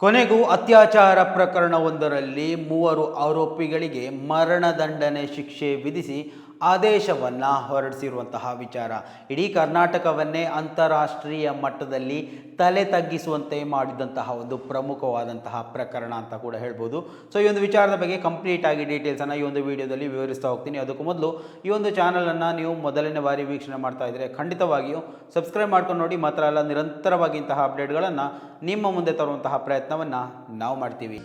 ಕೊನೆಗೂ ಅತ್ಯಾಚಾರ ಪ್ರಕರಣವೊಂದರಲ್ಲಿ ಮೂವರು ಆರೋಪಿಗಳಿಗೆ ಮರಣದಂಡನೆ ಶಿಕ್ಷೆ ವಿಧಿಸಿ ಆದೇಶವನ್ನು ಹೊರಡಿಸಿರುವಂತಹ ವಿಚಾರ ಇಡೀ ಕರ್ನಾಟಕವನ್ನೇ ಅಂತಾರಾಷ್ಟ್ರೀಯ ಮಟ್ಟದಲ್ಲಿ ತಲೆ ತಗ್ಗಿಸುವಂತೆ ಮಾಡಿದಂತಹ ಒಂದು ಪ್ರಮುಖವಾದಂತಹ ಪ್ರಕರಣ ಅಂತ ಕೂಡ ಹೇಳ್ಬೋದು. ಸೊ ಈ ಒಂದು ವಿಚಾರದ ಬಗ್ಗೆ ಕಂಪ್ಲೀಟ್ ಆಗಿ ಡೀಟೇಲ್ಸನ್ನು ಈ ಒಂದು ವಿಡಿಯೋದಲ್ಲಿ ವಿವರಿಸ್ತಾ ಹೋಗ್ತೀನಿ. ಅದಕ್ಕೂ ಮೊದಲು ಈ ಒಂದು ಚಾನಲನ್ನು ನೀವು ಮೊದಲನೇ ಬಾರಿ ವೀಕ್ಷಣೆ ಮಾಡ್ತಾ ಇದ್ದರೆ ಖಂಡಿತವಾಗಿಯೂ ಸಬ್ಸ್ಕ್ರೈಬ್ ಮಾಡ್ಕೊಂಡು ನೋಡಿ. ಮಾತ್ರ ಅಲ್ಲ, ನಿರಂತರವಾಗಿ ಇಂತಹ ಅಪ್ಡೇಟ್ಗಳನ್ನು ನಿಮ್ಮ ಮುಂದೆ ತರುವಂತಹ ಪ್ರಯತ್ನವನ್ನು ನಾವು ಮಾಡ್ತೀವಿ.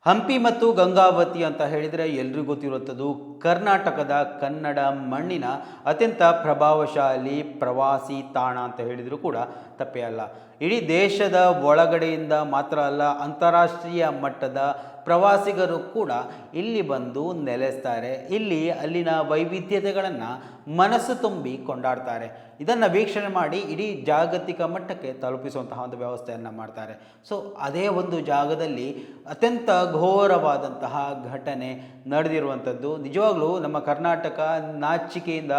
ಹಂಪಿ ಮತ್ತು ಗಂಗಾವತಿ ಅಂತ ಹೇಳಿದರೆ ಎಲ್ರಿಗೂ ಗೊತ್ತಿರುವಂಥದ್ದು ಕರ್ನಾಟಕದ ಕನ್ನಡ ಮಣ್ಣಿನ ಅತ್ಯಂತ ಪ್ರಭಾವಶಾಲಿ ಪ್ರವಾಸಿ ತಾಣ ಅಂತ ಹೇಳಿದರೂ ಕೂಡ ತಪ್ಪೇ ಅಲ್ಲ. ಇಡೀ ದೇಶದ ಒಳಗಡೆಯಿಂದ ಮಾತ್ರ ಅಲ್ಲ, ಅಂತಾರಾಷ್ಟ್ರೀಯ ಮಟ್ಟದ ಪ್ರವಾಸಿಗರು ಕೂಡ ಇಲ್ಲಿ ಬಂದು ನೆಲೆಸ್ತಾರೆ. ಇಲ್ಲಿ ಅಲ್ಲಿನ ವೈವಿಧ್ಯತೆಗಳನ್ನು ಮನಸ್ಸು ತುಂಬಿ ಕೊಂಡಾಡ್ತಾರೆ. ಇದನ್ನು ವೀಕ್ಷಣೆ ಮಾಡಿ ಇಡೀ ಜಾಗತಿಕ ಮಟ್ಟಕ್ಕೆ ತಲುಪಿಸುವಂತಹ ಒಂದು ವ್ಯವಸ್ಥೆಯನ್ನು ಮಾಡ್ತಾರೆ. ಸೊ ಅದೇ ಒಂದು ಜಾಗದಲ್ಲಿ ಅತ್ಯಂತ ಘೋರವಾದಂತಹ ಘಟನೆ ನಡೆದಿರುವಂಥದ್ದು ನಿಜವಾಗ್ಲೂ ನಮ್ಮ ಕರ್ನಾಟಕ ನಾಚಿಕೆಯಿಂದ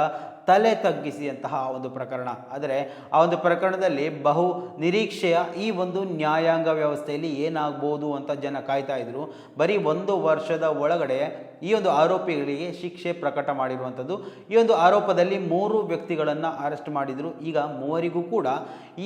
ತಲೆ ತಗ್ಗಿಸಿದಂತಹ ಒಂದು ಪ್ರಕರಣ. ಆದರೆ ಆ ಒಂದು ಪ್ರಕರಣದಲ್ಲಿ ಬಹು ನಿರೀಕ್ಷೆಯ ಈ ಒಂದು ನ್ಯಾಯಾಂಗ ವ್ಯವಸ್ಥೆಯಲ್ಲಿ ಏನಾಗ್ಬೋದು ಅಂತ ಜನ ಕಾಯ್ತಾ ಇದ್ರು. ಬರೀ 1 ವರ್ಷದ ಒಳಗಡೆ ಈ ಒಂದು ಆರೋಪಿಗಳಿಗೆ ಶಿಕ್ಷೆ ಪ್ರಕಟ ಮಾಡಿರುವಂಥದ್ದು. ಈ ಒಂದು ಆರೋಪದಲ್ಲಿ 3 ವ್ಯಕ್ತಿಗಳನ್ನು ಅರೆಸ್ಟ್ ಮಾಡಿದರು. ಈಗ 3 ಕೂಡ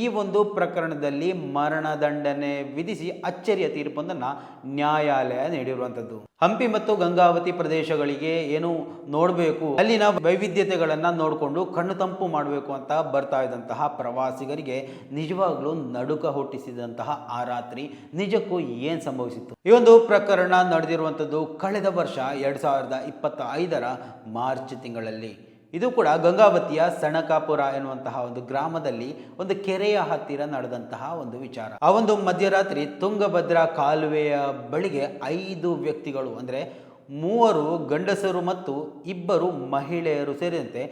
ಈ ಒಂದು ಪ್ರಕರಣದಲ್ಲಿ ಮರಣದಂಡನೆ ವಿಧಿಸಿ ಅಚ್ಚರಿಯ ತೀರ್ಪೊಂದನ್ನು ನ್ಯಾಯಾಲಯ ನೀಡಿರುವಂಥದ್ದು. ಹಂಪಿ ಮತ್ತು ಗಂಗಾವತಿ ಪ್ರದೇಶಗಳಿಗೆ ಏನು ನೋಡಬೇಕು, ಅಲ್ಲಿನ ವೈವಿಧ್ಯತೆಗಳನ್ನು ನೋಡಿಕೊಂಡು ಕಣ್ಣು ತಂಪು ಮಾಡಬೇಕು ಅಂತ ಬರ್ತಾ ಇದ್ದಂತಹ ಪ್ರವಾಸಿಗರಿಗೆ ನಿಜವಾಗ್ಲೂ ನಡುಕ ಹುಟ್ಟಿಸಿದಂತಹ ಆ ರಾತ್ರಿ ನಿಜಕ್ಕೂ ಏನು ಸಂಭವಿಸಿತ್ತು? ಈ ಒಂದು ಪ್ರಕರಣ ನಡೆದಿರುವಂಥದ್ದು ಕಳೆದ ವರ್ಷ 2025ರ ಮಾರ್ಚ್ ತಿಂಗಳಲ್ಲಿ. ಇದು ಕೂಡ ಗಂಗಾವತಿಯ ಸಣಕಾಪುರ ಎನ್ನುವಂತಹ ಒಂದು ಗ್ರಾಮದಲ್ಲಿ ಒಂದು ಕೆರೆಯ ಹತ್ತಿರ ನಡೆದಂತಹ ಒಂದು ವಿಚಾರ. ಆ ಒಂದು ಮಧ್ಯರಾತ್ರಿ ತುಂಗಭದ್ರಾ ಕಾಲುವೆಯ ಬಳಿಗೆ 5 ವ್ಯಕ್ತಿಗಳು ಅಂದರೆ 3 ಗಂಡಸರು ಮತ್ತು 2 ಮಹಿಳೆಯರು ಸೇರಿದಂತೆ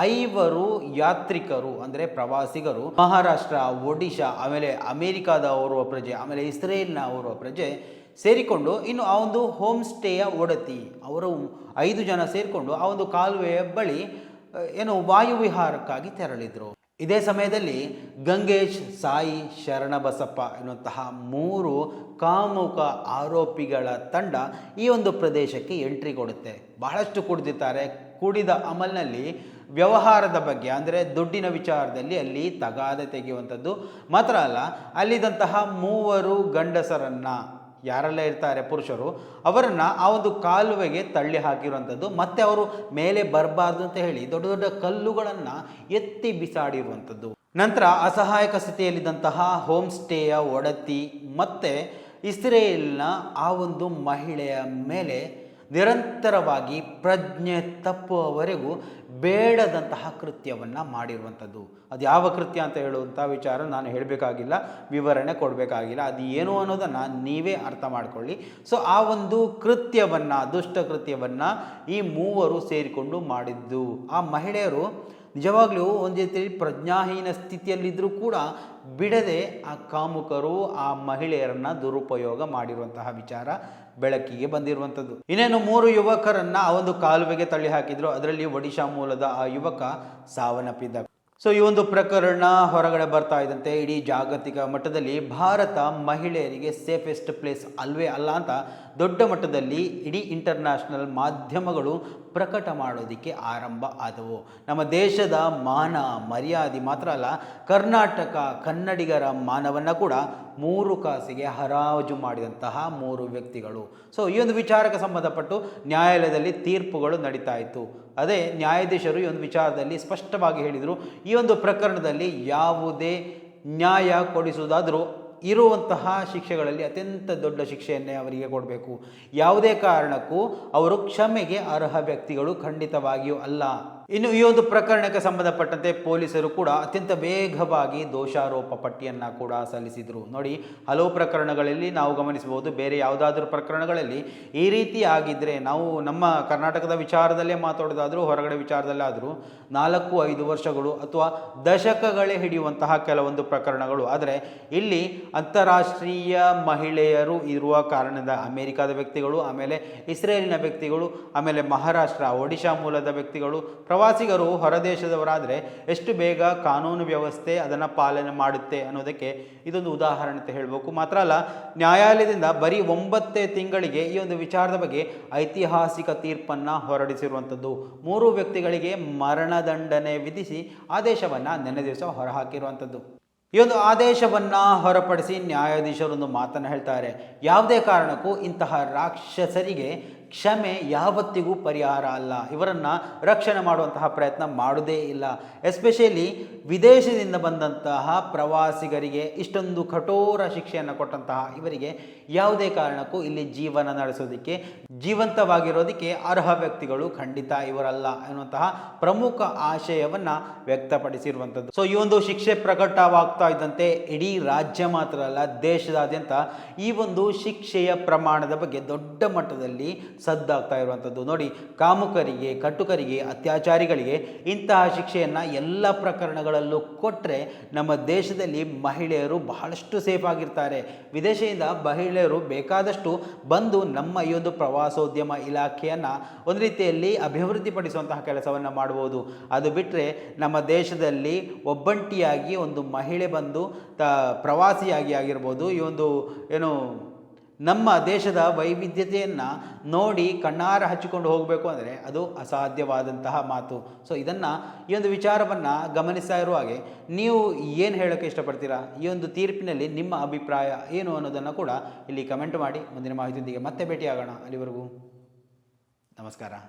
5 ಯಾತ್ರಿಕರು ಅಂದರೆ ಪ್ರವಾಸಿಗರು ಮಹಾರಾಷ್ಟ್ರ, ಒಡಿಶಾ, ಆಮೇಲೆ ಅಮೆರಿಕಾದ ಓರ್ವ ಪ್ರಜೆ, ಆಮೇಲೆ ಇಸ್ರೇಲ್ನ ಓರ್ವ ಪ್ರಜೆ ಸೇರಿಕೊಂಡು ಇನ್ನು ಆ ಒಂದು ಹೋಮ್ ಸ್ಟೇಯ ಒಡತಿ ಅವರು 5 ಜನ ಸೇರಿಕೊಂಡು ಆ ಒಂದು ಕಾಲುವೆಯ ಬಳಿ ಏನು ವಾಯುವಿಹಾರಕ್ಕಾಗಿ ತೆರಳಿದರು. ಇದೇ ಸಮಯದಲ್ಲಿ ಗಂಗೇಶ್, ಸಾಯಿ, ಶರಣಬಸಪ್ಪ ಎನ್ನುವಂತಹ 3 ಕಾಮುಕ ಆರೋಪಿಗಳ ತಂಡ ಈ ಒಂದು ಪ್ರದೇಶಕ್ಕೆ ಎಂಟ್ರಿ ಕೊಡುತ್ತೆ. ಬಹಳಷ್ಟು ಕುಡಿದಿರ್ತಾರೆ. ಕುಡಿದ ಅಮಲ್ನಲ್ಲಿ ವ್ಯವಹಾರದ ಬಗ್ಗೆ ಅಂದರೆ ದುಡ್ಡಿನ ವಿಚಾರದಲ್ಲಿ ಅಲ್ಲಿ ತಗಾದೆ ತೆಗೆಯುವಂಥದ್ದು ಮಾತ್ರ ಅಲ್ಲ, ಅಲ್ಲಿದ್ದಂತಹ 3 ಗಂಡಸರನ್ನು ಯಾರೆಲ್ಲ ಇರ್ತಾರೆ ಪುರುಷರು ಅವರನ್ನು ಆ ಒಂದು ಕಾಲುವೆಗೆ ತಳ್ಳಿ ಹಾಕಿರುವಂಥದ್ದು. ಮತ್ತು ಅವರು ಮೇಲೆ ಬರಬಾರ್ದು ಅಂತ ಹೇಳಿ ದೊಡ್ಡ ದೊಡ್ಡ ಕಲ್ಲುಗಳನ್ನು ಎತ್ತಿ ಬಿಸಾಡಿರುವಂಥದ್ದು. ನಂತರ ಅಸಹಾಯಕ ಸ್ಥಿತಿಯಲ್ಲಿದ್ದಂತಹ ಹೋಮ್ ಸ್ಟೇಯ ಒಡತಿ ಮತ್ತು ಇಸ್ರೇಲ್ನ ಆ ಒಂದು ಮಹಿಳೆಯ ಮೇಲೆ ನಿರಂತರವಾಗಿ ಪ್ರಜ್ಞೆ ತಪ್ಪುವವರೆಗೂ ಬೇಡದಂತಹ ಕೃತ್ಯವನ್ನು ಮಾಡಿರುವಂಥದ್ದು. ಅದು ಯಾವ ಕೃತ್ಯ ಅಂತ ಹೇಳುವಂಥ ವಿಚಾರ ನಾನು ಹೇಳಬೇಕಾಗಿಲ್ಲ, ವಿವರಣೆ ಕೊಡಬೇಕಾಗಿಲ್ಲ. ಅದು ಏನು ಅನ್ನೋದನ್ನು ನೀವೇ ಅರ್ಥ ಮಾಡ್ಕೊಳ್ಳಿ. ಸೊ ಆ ಒಂದು ಕೃತ್ಯವನ್ನು, ದುಷ್ಟ ಕೃತ್ಯವನ್ನು ಈ 3 ಸೇರಿಕೊಂಡು ಮಾಡಿದ್ದು. ಆ ಮಹಿಳೆಯರು ನಿಜವಾಗ್ಲೂ ಒಂದು ರೀತಿಯಲ್ಲಿ ಪ್ರಜ್ಞಾಹೀನ ಸ್ಥಿತಿಯಲ್ಲಿದ್ದರೂ ಕೂಡ ಬಿಡದೆ ಆ ಕಾಮುಕರು ಆ ಮಹಿಳೆಯರನ್ನು ದುರುಪಯೋಗ ಮಾಡಿರುವಂತಹ ವಿಚಾರ ಬೆಳಕಿಗೆ ಬಂದಿರುವಂಥದ್ದು. ಇನ್ನೇನು 3 ಯುವಕರನ್ನು ಆ ಒಂದು ಕಾಲುವೆಗೆ ತಳ್ಳಿ ಹಾಕಿದ್ರು. ಅದರಲ್ಲಿ ಒಡಿಶಾ ಮೂಲದ ಆ ಯುವಕ ಸಾವನ್ನಪ್ಪಿದ್ದ. ಸೊ ಈ ಒಂದು ಪ್ರಕರಣ ಹೊರಗಡೆ ಬರ್ತಾ ಇದ್ದಂತೆ ಇಡೀ ಜಾಗತಿಕ ಮಟ್ಟದಲ್ಲಿ ಭಾರತ ಮಹಿಳೆಯರಿಗೆ ಸೇಫೆಸ್ಟ್ ಪ್ಲೇಸ್ ಅಲ್ವೇ ಅಲ್ಲ ಅಂತ ದೊಡ್ಡ ಮಟ್ಟದಲ್ಲಿ ಇಡೀ ಇಂಟರ್ನ್ಯಾಷನಲ್ ಮಾಧ್ಯಮಗಳು ಪ್ರಕಟ ಮಾಡೋದಕ್ಕೆ ಆರಂಭ ಆದವು. ನಮ್ಮ ದೇಶದ ಮಾನ ಮರ್ಯಾದೆ ಮಾತ್ರ ಅಲ್ಲ, ಕರ್ನಾಟಕ ಕನ್ನಡಿಗರ ಮಾನವನ್ನು ಕೂಡ 3 ಕಾಸಿಗೆ ಹರಾಜು ಮಾಡಿದಂತಹ 3 ವ್ಯಕ್ತಿಗಳು. ಸೊ ಈ ಒಂದು ವಿಚಾರಕ್ಕೆ ಸಂಬಂಧಪಟ್ಟು ನ್ಯಾಯಾಲಯದಲ್ಲಿ ತೀರ್ಪುಗಳು ನಡೀತಾ ಇತ್ತು. ಅದೇ ನ್ಯಾಯಾಧೀಶರು ಈ ಒಂದು ವಿಚಾರದಲ್ಲಿ ಸ್ಪಷ್ಟವಾಗಿ ಹೇಳಿದರು, ಈ ಒಂದು ಪ್ರಕರಣದಲ್ಲಿ ಯಾವುದೇ ನ್ಯಾಯ ಕೊಡಿಸುವುದಾದರೂ ಇರುವಂತಹ ಶಿಕ್ಷೆಗಳಲ್ಲಿ ಅತ್ಯಂತ ದೊಡ್ಡ ಶಿಕ್ಷೆಯನ್ನೇ ಅವರಿಗೆ ಕೊಡಬೇಕು. ಯಾವುದೇ ಕಾರಣಕ್ಕೂ ಅವರು ಕ್ಷಮೆಗೆ ಅರ್ಹ ವ್ಯಕ್ತಿಗಳು ಖಂಡಿತವಾಗಿಯೂ ಅಲ್ಲ. ಇನ್ನು ಈ ಒಂದು ಪ್ರಕರಣಕ್ಕೆ ಸಂಬಂಧಪಟ್ಟಂತೆ ಪೊಲೀಸರು ಕೂಡ ಅತ್ಯಂತ ವೇಗವಾಗಿ ದೋಷಾರೋಪ ಪಟ್ಟಿಯನ್ನು ಕೂಡ ಸಲ್ಲಿಸಿದರು. ನೋಡಿ, ಹಲವು ಪ್ರಕರಣಗಳಲ್ಲಿ ನಾವು ಗಮನಿಸಬಹುದು, ಬೇರೆ ಯಾವುದಾದ್ರೂ ಪ್ರಕರಣಗಳಲ್ಲಿ ಈ ರೀತಿ ಆಗಿದ್ದರೆ, ನಾವು ನಮ್ಮ ಕರ್ನಾಟಕದ ವಿಚಾರದಲ್ಲೇ ಮಾತಾಡೋದಾದರೂ ಹೊರಗಡೆ ವಿಚಾರದಲ್ಲಾದರೂ 4-5 ವರ್ಷಗಳು ಅಥವಾ ದಶಕಗಳೇ ಹಿಡಿಯುವಂತಹ ಕೆಲವೊಂದು ಪ್ರಕರಣಗಳು. ಆದರೆ ಇಲ್ಲಿ ಅಂತಾರಾಷ್ಟ್ರೀಯ ಮಹಿಳೆಯರು ಇರುವ ಕಾರಣದ ಅಮೆರಿಕದ ವ್ಯಕ್ತಿಗಳು, ಆಮೇಲೆ ಇಸ್ರೇಲಿನ ವ್ಯಕ್ತಿಗಳು, ಆಮೇಲೆ ಮಹಾರಾಷ್ಟ್ರ, ಒಡಿಶಾ ಮೂಲದ ವ್ಯಕ್ತಿಗಳು, ಪ್ರವಾಸಿಗರು ಹೊರದೇಶದವರಾದರೆ ಎಷ್ಟು ಬೇಗ ಕಾನೂನು ವ್ಯವಸ್ಥೆ ಅದನ್ನು ಪಾಲನೆ ಮಾಡುತ್ತೆ ಅನ್ನೋದಕ್ಕೆ ಇದೊಂದು ಉದಾಹರಣೆ ಅಂತ ಹೇಳಬೇಕು. ಮಾತ್ರ ಅಲ್ಲ, ನ್ಯಾಯಾಲಯದಿಂದ ಬರೀ 9 ತಿಂಗಳಿಗೆ ಈ ಒಂದು ವಿಚಾರದ ಬಗ್ಗೆ ಐತಿಹಾಸಿಕ ತೀರ್ಪನ್ನು ಹೊರಡಿಸಿರುವಂಥದ್ದು. 3 ವ್ಯಕ್ತಿಗಳಿಗೆ ಮರಣದಂಡನೆ ವಿಧಿಸಿ ಆದೇಶವನ್ನು ನಿನ್ನೆ ದಿವಸ ಹೊರಹಾಕಿರುವಂಥದ್ದು. ಈ ಒಂದು ಆದೇಶವನ್ನು ಹೊರಪಡಿಸಿ ನ್ಯಾಯಾಧೀಶರೊಂದು ಮಾತನ್ನು ಹೇಳ್ತಾರೆ, ಯಾವುದೇ ಕಾರಣಕ್ಕೂ ಇಂತಹ ರಾಕ್ಷಸರಿಗೆ ಕ್ಷಮೆ ಯಾವತ್ತಿಗೂ ಪರಿಹಾರ ಅಲ್ಲ, ಇವರನ್ನು ರಕ್ಷಣೆ ಮಾಡುವಂತಹ ಪ್ರಯತ್ನ ಮಾಡೋದೇ ಇಲ್ಲ. ಎಸ್ಪೆಷಲಿ ವಿದೇಶದಿಂದ ಬಂದಂತಹ ಪ್ರವಾಸಿಗರಿಗೆ ಇಷ್ಟೊಂದು ಕಠೋರ ಶಿಕ್ಷೆಯನ್ನು ಕೊಟ್ಟಂತಹ ಇವರಿಗೆ ಯಾವುದೇ ಕಾರಣಕ್ಕೂ ಇಲ್ಲಿ ಜೀವನ ನಡೆಸೋದಕ್ಕೆ, ಜೀವಂತವಾಗಿರೋದಕ್ಕೆ ಅರ್ಹ ವ್ಯಕ್ತಿಗಳು ಖಂಡಿತ ಇವರಲ್ಲ ಎನ್ನುವಂತಹ ಪ್ರಮುಖ ಆಶಯವನ್ನು ವ್ಯಕ್ತಪಡಿಸಿರುವಂಥದ್ದು. ಸೊ ಈ ಒಂದು ಶಿಕ್ಷೆ ಪ್ರಕಟವಾಗ್ತಾ ಇದ್ದಂತೆ ಇಡೀ ರಾಜ್ಯ ಮಾತ್ರ ಅಲ್ಲ, ದೇಶದಾದ್ಯಂತ ಈ ಒಂದು ಶಿಕ್ಷೆಯ ಪ್ರಮಾಣದ ಬಗ್ಗೆ ದೊಡ್ಡ ಮಟ್ಟದಲ್ಲಿ ಸದ್ದಾಗ್ತಾ ಇರುವಂಥದ್ದು. ನೋಡಿ, ಕಾಮುಕರಿಗೆ, ಕಟುಕರಿಗೆ, ಅತ್ಯಾಚಾರಿಗಳಿಗೆ ಇಂತಹ ಶಿಕ್ಷೆಯನ್ನು ಎಲ್ಲ ಪ್ರಕರಣಗಳಲ್ಲೂ ಕೊಟ್ಟರೆ ನಮ್ಮ ದೇಶದಲ್ಲಿ ಮಹಿಳೆಯರು ಬಹಳಷ್ಟು ಸೇಫ್ ಆಗಿರ್ತಾರೆ. ವಿದೇಶದಿಂದ ಮಹಿಳೆಯರು ಬೇಕಾದಷ್ಟು ಬಂದು ನಮ್ಮ ಈ ಒಂದು ಪ್ರವಾಸೋದ್ಯಮ ಇಲಾಖೆಯನ್ನು ಒಂದು ರೀತಿಯಲ್ಲಿ ಅಭಿವೃದ್ಧಿಪಡಿಸುವಂತಹ ಕೆಲಸವನ್ನು ಮಾಡಬಹುದು. ಅದು ಬಿಟ್ಟರೆ ನಮ್ಮ ದೇಶದಲ್ಲಿ ಒಬ್ಬಂಟಿಯಾಗಿ ಒಂದು ಮಹಿಳೆ ಬಂದು ಪ್ರವಾಸಿಯಾಗಿ ಆಗಿರ್ಬೋದು, ಈ ಒಂದು ಏನು ನಮ್ಮ ದೇಶದ ವೈವಿಧ್ಯತೆಯನ್ನು ನೋಡಿ ಕಣ್ಣಾರ ಹಚ್ಚಿಕೊಂಡು ಹೋಗಬೇಕು ಅಂದರೆ ಅದು ಅಸಾಧ್ಯವಾದಂತಹ ಮಾತು. ಸೊ ಇದನ್ನು, ಈ ಒಂದು ವಿಚಾರವನ್ನು ಗಮನಿಸ್ತಾ ಇರುವ ಹಾಗೆ ನೀವು ಏನು ಹೇಳೋಕ್ಕೆ ಇಷ್ಟಪಡ್ತೀರಾ? ಈ ಒಂದು ತೀರ್ಪಿನಲ್ಲಿ ನಿಮ್ಮ ಅಭಿಪ್ರಾಯ ಏನು ಅನ್ನೋದನ್ನು ಕೂಡ ಇಲ್ಲಿ ಕಮೆಂಟ್ ಮಾಡಿ. ಮುಂದಿನ ಮಾಹಿತಿಯೊಂದಿಗೆ ಮತ್ತೆ ಭೇಟಿಯಾಗೋಣ. ಅಲ್ಲಿವರೆಗೂ ನಮಸ್ಕಾರ.